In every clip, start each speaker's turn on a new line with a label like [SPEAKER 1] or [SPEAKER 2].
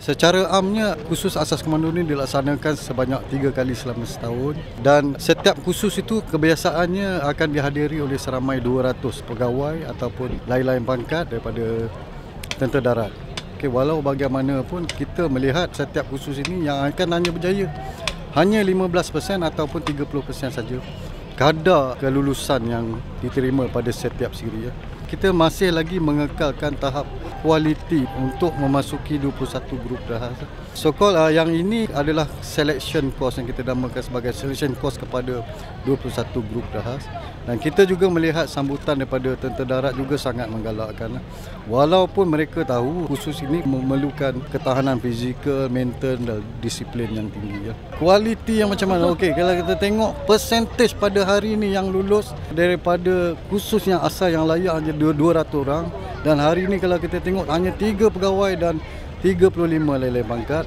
[SPEAKER 1] Secara amnya, kursus asas komando ini dilaksanakan sebanyak 3 kali selama setahun dan setiap kursus itu kebiasaannya akan dihadiri oleh seramai 200 pegawai ataupun lain-lain pangkat daripada tentera darat. Okay, walau bagaimanapun kita melihat setiap kursus ini yang akan hanya berjaya hanya 15% ataupun 30% saja kadar kelulusan yang diterima pada setiap siri. Kita masih lagi mengekalkan tahap kualiti untuk memasuki 21 grup Rahas. So-called yang ini adalah selection course yang kita namakan sebagai selection course kepada 21 grup Rahas. Dan kita juga melihat sambutan daripada tentera darat juga sangat menggalakkan. Walaupun mereka tahu kursus ini memerlukan ketahanan fizikal, mental dan disiplin yang tinggi. Kualiti yang macam mana? Okey, kalau kita tengok percentage pada hari ini yang lulus daripada kursus yang asal yang layak hanya 200 orang, dan hari ini kalau kita tengok hanya 3 pegawai dan 35 lain-lain pangkat.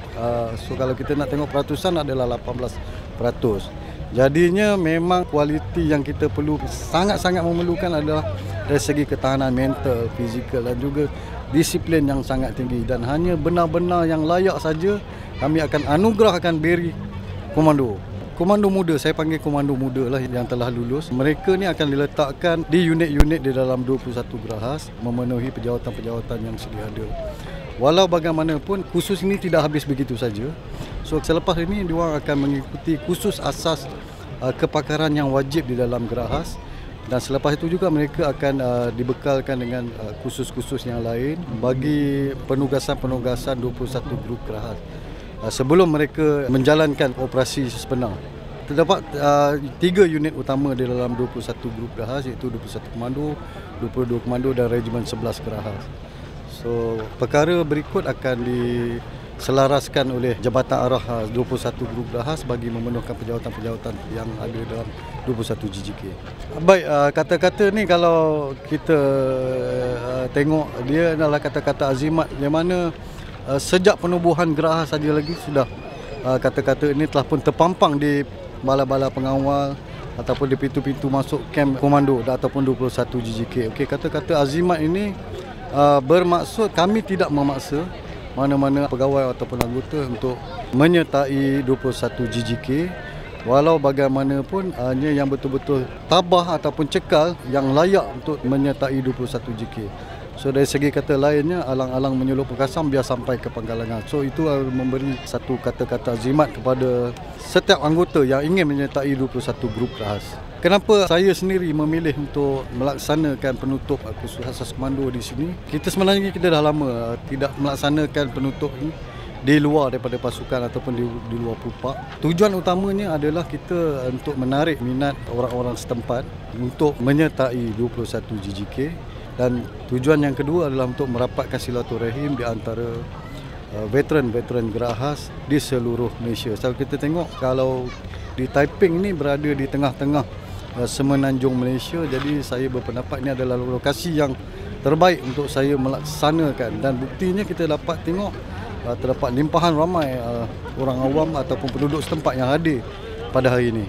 [SPEAKER 1] So kalau kita nak tengok peratusan adalah 18%. Jadinya memang kualiti yang kita perlu sangat-sangat memerlukan adalah dari segi ketahanan mental, fizikal dan juga disiplin yang sangat tinggi, dan hanya benar-benar yang layak saja kami akan anugerahkan beri komando. Komando muda, saya panggil komando muda lah yang telah lulus. Mereka ni akan diletakkan di unit-unit di dalam 21 gerahas memenuhi pejawatan-pejawatan yang sedia ada. Walau bagaimanapun, kursus ini tidak habis begitu saja. So selepas ini diorang akan mengikuti kursus asas kepakaran yang wajib di dalam gerahas, dan selepas itu juga mereka akan dibekalkan dengan kursus-kursus yang lain bagi penugasan-penugasan 21 grup gerahas sebelum mereka menjalankan operasi sebenar. Terdapat 3 unit utama di dalam 21 grup gerahas, iaitu 21 komando, 22 komando dan regimen 11 gerahas. So perkara berikut akan diselaraskan oleh Jabatan Arah 21 grup gerahas bagi memenuhkan pejawatan-pejawatan yang ada dalam 21 GGK. Baik, kata-kata ni kalau kita tengok, dia adalah kata-kata azimat yang mana sejak penubuhan gerahas saja lagi sudah kata-kata ini telah pun terpampang di bala-bala pengawal ataupun di pintu-pintu masuk kem komando ataupun 21 GGK. Okey, kata-kata azimat ini bermaksud kami tidak memaksa mana-mana pegawai ataupun anggota untuk menyertai 21 GGK, walau bagaimanapun hanya yang betul-betul tabah ataupun cekal yang layak untuk menyertai 21 GGK. So dari segi kata lainnya, alang-alang menyeluk perkasam biar sampai ke Pangkalangan. So itu memberi satu kata-kata azimat kepada setiap anggota yang ingin menyertai 21 grup Rahas. Kenapa saya sendiri memilih untuk melaksanakan penutup kursus asas komando di sini? Kita sebenarnya dah lama tidak melaksanakan penutup ini di luar daripada pasukan ataupun di luar pupak. Tujuan utamanya adalah kita untuk menarik minat orang-orang setempat untuk menyertai 21 GGK, dan tujuan yang kedua adalah untuk merapatkan silaturahim di antara veteran-veteran gerahas di seluruh Malaysia. So kita tengok kalau di Taiping ni berada di tengah-tengah semenanjung Malaysia, jadi saya berpendapat ini adalah lokasi yang terbaik untuk saya melaksanakan, dan buktinya kita dapat tengok terdapat limpahan ramai orang awam ataupun penduduk setempat yang hadir pada hari ini.